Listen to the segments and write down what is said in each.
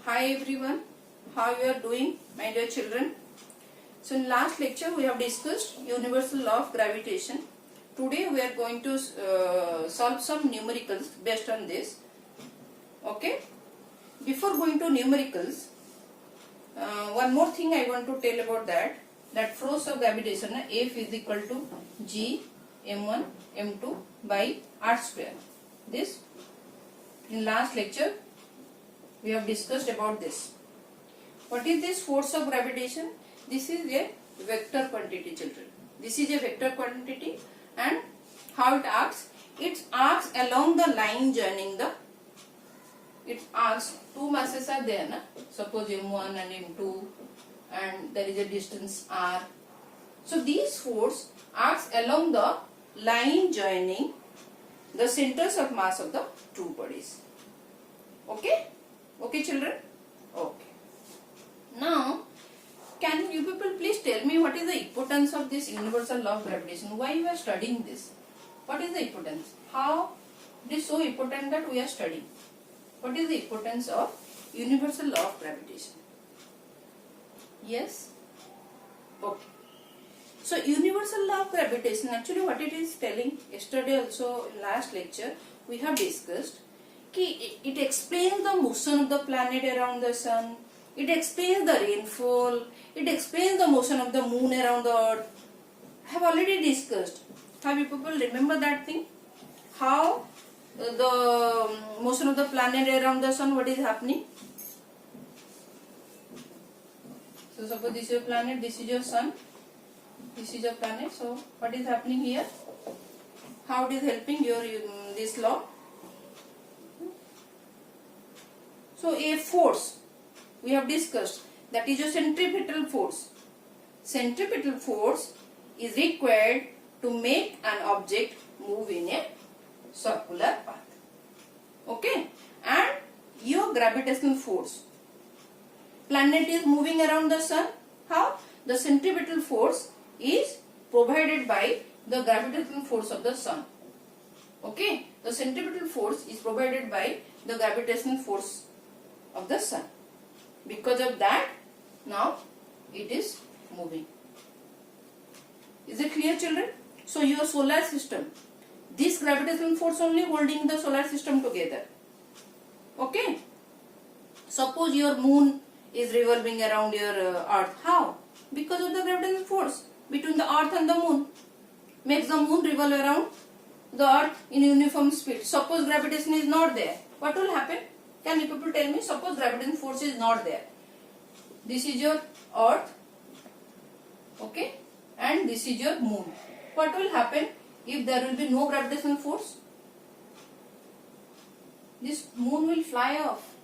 Hi everyone, how you are doing, my dear children? So in last lecture we have discussed universal law of gravitation. Today we are going to solve some numericals based on this. Okay. Before going to numericals, one more thing I want to tell about that force of gravitation F is equal to G m1 m2 by r square. This in last lecture we have discussed about this. What is this force of gravitation? This is a vector quantity, children. This is a vector quantity, and how it acts? It acts along the line joining the. It acts, two masses are there, na? Suppose m1 and m2, and there is a distance r. So these force acts along the line joining the centers of mass of the two bodies. Okay? Okay, children? Okay. Now, can you people please tell me what is the importance of this universal law of gravitation? Why you are studying this? What is the importance? How it is so important that we are studying? What is the importance of universal law of gravitation? Yes? Okay. So, universal law of gravitation, actually what it is telling, yesterday also in last lecture we have discussed, it explains the motion of the planet around the sun, it explains the rainfall, it explains the motion of the moon around the earth. I have already discussed. Have you people remember that thing? How the motion of the planet around the sun, what is happening? So suppose this is your planet, this is your sun, this is your planet. So what is happening here? How it is helping your this law? So a force we have discussed, that is a centripetal force. Centripetal force is required to make an object move in a circular path. Okay? And your gravitational force. Planet is moving around the sun. How? The centripetal force is provided by the gravitational force of the sun. Okay? The centripetal force is provided by the gravitational force of the sun. Because of that, now it is moving. Is it clear, children? So your solar system, this gravitational force only holding the solar system together. Okay? Suppose your moon is revolving around your earth. How? Because of the gravitational force between the earth and the moon. Makes the moon revolve around the earth in uniform speed. Suppose gravitation is not there. What will happen? Can you people tell me? Suppose gravitational force is not there. This is your earth. Okay? And this is your moon. What will happen if there will be no gravitational force? This moon will fly off.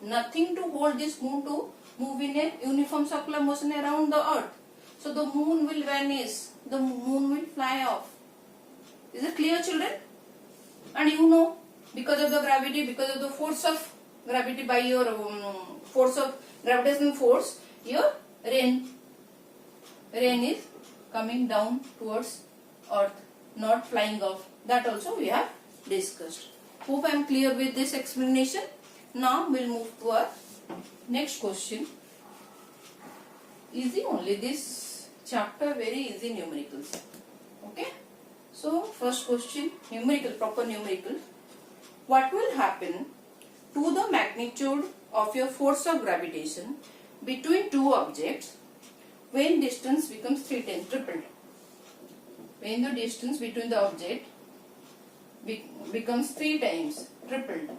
Nothing to hold this moon to move in a uniform circular motion around the earth. So the moon will vanish. The moon will fly off. Is it clear, children? And you know, because of the gravity, because of the force of gravity by your force of gravitational force, your rain is coming down towards earth, not flying off. That also we have discussed. Hope I am clear with this explanation. Now we will move to our next question. Easy only, this chapter very easy numericals. Okay. So first question, numerical, proper numerical. What will happen to the magnitude of your force of gravitation between two objects when distance becomes 3 times tripled? When the distance between the object becomes 3 times tripled.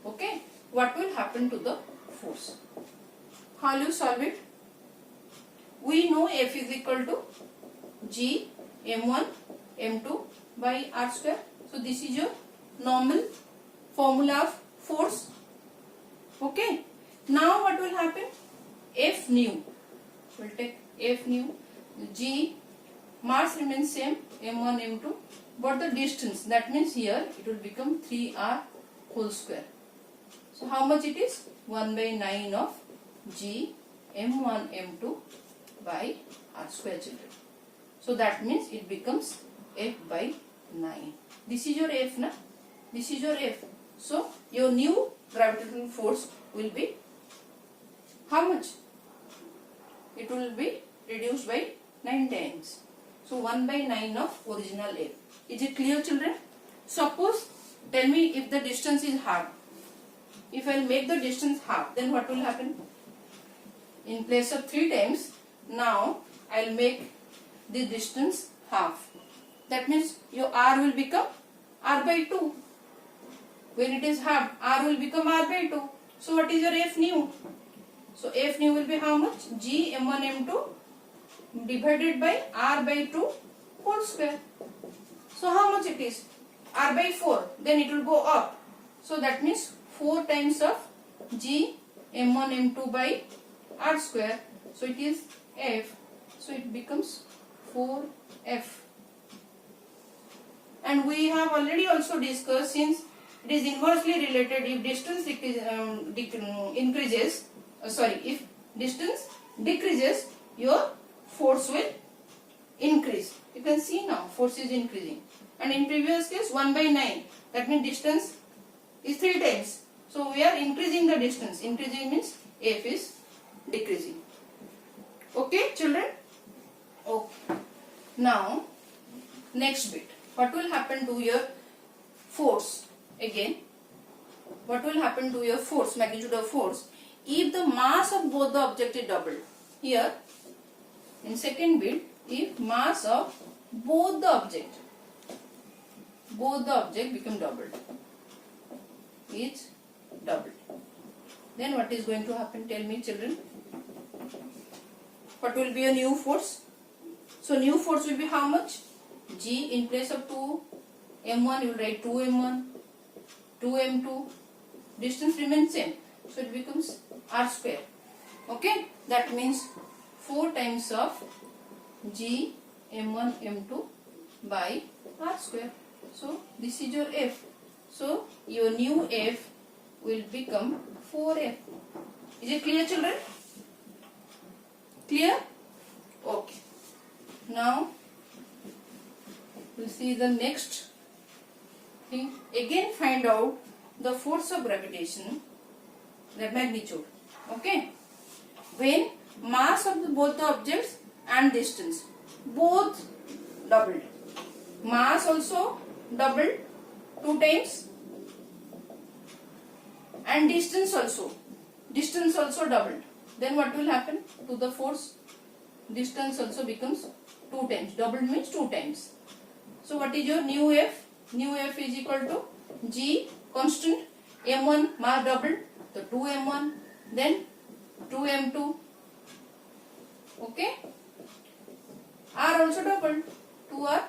Okay? What will happen to the force? How will you solve it? We know F is equal to G m1 m2 by r square. So this is your normal formula of force. Okay. Now what will happen? F nu. We'll take F nu. G mass remains same, m1 m2, but the distance, that means here it will become 3r whole square. So how much it is? 1 by 9 of G m1 m2 by r square, children. So that means it becomes F by 9. This is your F, na? This is your F. So your new gravitational force will be how much? It will be reduced by 9 times. So 1 by 9 of original F. Is it clear, children? Suppose, tell me if the distance is half. If I will make the distance half, then what will happen? In place of 3 times, now I will make the distance half. That means your R will become R by 2. When it is half, R will become R by 2. So what is your F new? So F new will be how much? G m1 m2 divided by R by 2 whole square. So how much it is? R by 4. Then it will go up. So that means 4 times of G m1 m2 by R square. So it is F. So it becomes 4F. And we have already also discussed, since it is inversely related, if distance increases, if distance decreases, your force will increase. You can see now force is increasing. And in previous case 1 by 9, that means distance is 3 times. So we are increasing the distance. Increasing means F is decreasing. Okay, children? Okay. Now, next bit. What will happen to your force? Again, what will happen to your force, magnitude of force, if the mass of both the object is doubled? Here, in second bit, if mass of both the object become doubled, is doubled, then what is going to happen? Tell me, children. What will be a new force? So new force will be how much? G, in place of 2 m1 you will write 2 m1, 2 m2. Distance remains same, so it becomes R square. Okay, that means 4 times of G m1 m2 by R square. So this is your F. So your new F will become 4F. Is it clear, children? Clear? Okay. Now we'll see the next thing. Again find out the force of gravitation, the magnitude. Okay. When mass of both the objects and distance both doubled, mass also doubled 2 times and distance also doubled, then what will happen to the force? Distance also becomes 2 times. Doubled means 2 times. So what is your new F? New F is equal to G constant, m1 mass doubled, so 2 m1, then 2 m2. Okay. R also doubled, 2R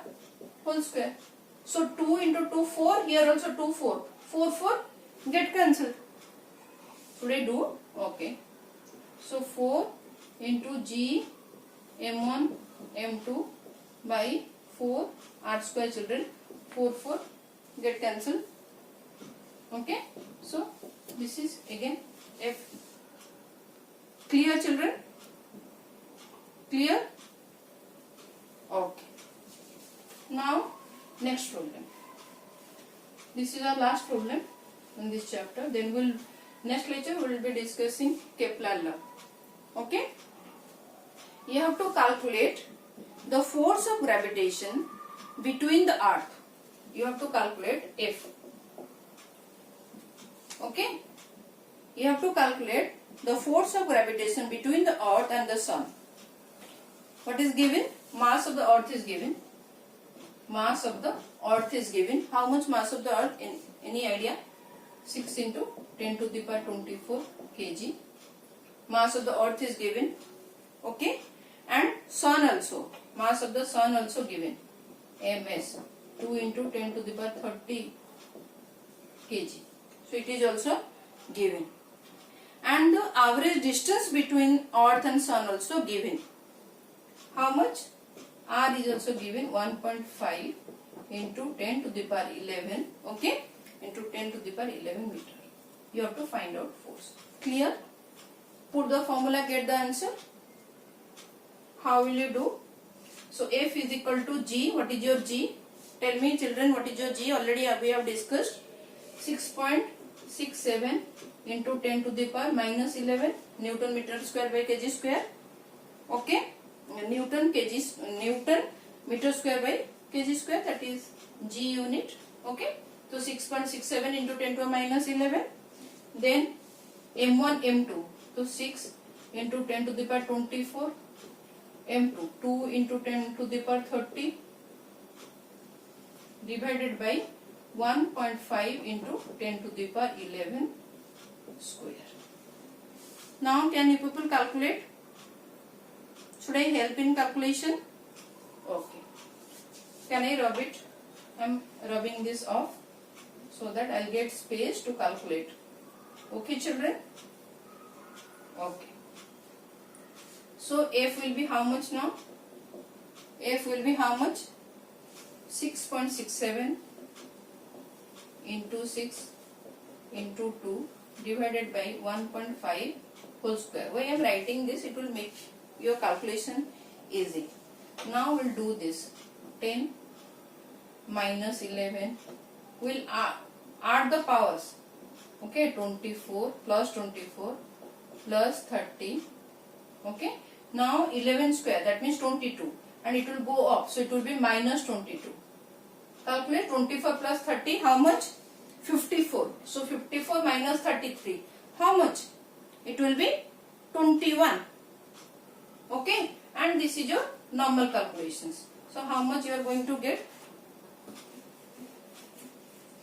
whole square. So 2 into 2 4, here also 2 4. 4 get cancelled. Should I do? Okay. So 4 into G m1 m2 by 4 R square, children. 4 get cancelled. Okay. So this is again F. Clear, children? Clear? Okay. Now next problem. This is our last problem in this chapter. Then next lecture we will be discussing Kepler law. Okay. You have to calculate the force of gravitation between the earth. You have to calculate F. Okay. You have to calculate the force of gravitation between the earth and the sun. What is given? Mass of the earth is given. Mass of the earth is given. How much mass of the earth? Any idea? 6 into 10 to the power 24 kg. Mass of the earth is given. Okay. And sun also. Mass of the sun also given. ms. 2 into 10 to the power 30 kg. So it is also given. And the average distance between earth and sun also given. How much? R is also given, 1.5 into 10 to the power 11. Okay. Into 10 to the power 11 meter. You have to find out force. Clear? Put the formula, get the answer. How will you do? So F is equal to G. What is your G? Tell me, children, what is your G? Already we have discussed. 6.67 into 10 to the power minus 11 Newton meter square by kg square. Okay, Newton meter square by kg square, that is G unit. Okay, so 6.67 into 10 to the minus 11. Then M1 M2, so 6 into 10 to the power 24, M2 2 into 10 to the power 30 divided by 1.5 into 10 to the power 11 square. Now can you people calculate? Should I help in calculation? Okay. Can I rub it? I am rubbing this off so that I will get space to calculate. Okay children? Okay. So F will be how much now? F will be how much? 6.67 into 6 into 2 divided by 1.5 whole square. Why I am writing this? It will make your calculation easy. Now we will do this. 10 minus 11. We will add the powers. Okay, 24 plus 24 plus 30. Okay. Now 11 square, that means 22, and it will go up, so it will be minus 22. Calculate 24 plus 30, how much? 54. So 54 minus 33, how much? It will be 21. Okay, and this is your normal calculations. So how much you are going to get?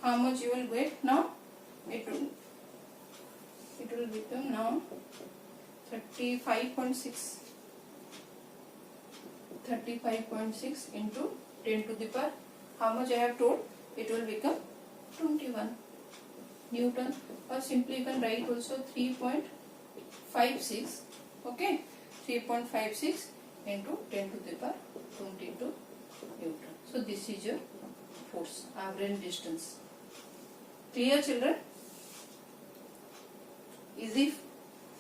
How much you will get now? It will become now 35.6. 35.6 into 10 to the power, how much I have told? It will become 21 Newton, or simply you can write also 3.56. Okay, 3.56 into 10 to the power 22 Newton. So this is your force, average distance. Clear children? Easy,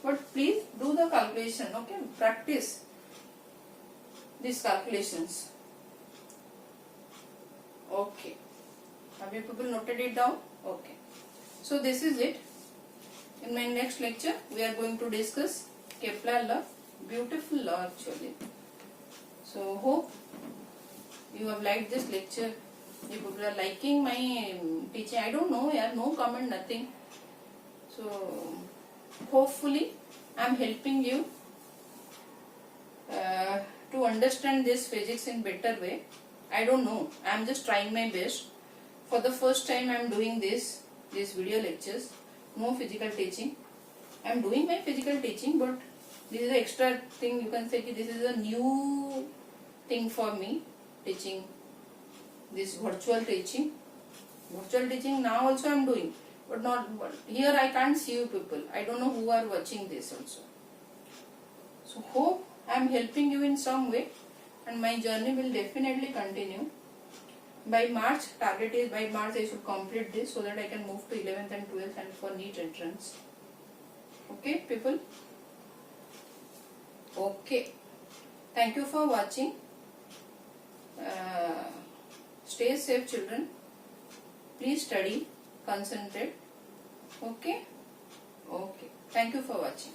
but please do the calculation. Okay, practice these calculations. Okay, have you people noted it down? Okay, so this is it. In my next lecture we are going to discuss Kepler law, beautiful law actually. So hope you have liked this lecture. You people are liking my teaching. I don't know, yeah, no comment, nothing. So hopefully I am helping you to understand this physics in better way. I don't know, I am just trying my best. For the first time I am doing these video lectures, no physical teaching. I am doing my physical teaching, but this is an extra thing. You can say this is a new thing for me, teaching this virtual teaching. Virtual teaching now also I am doing, but here I can't see you people. I don't know who are watching this also. So hope I am helping you in some way, and my journey will definitely continue. By March, target is by March I should complete this so that I can move to 11th and 12th and for NEET entrance. Okay people? Okay. Thank you for watching. Stay safe children. Please study, concentrate. Okay? Okay. Thank you for watching.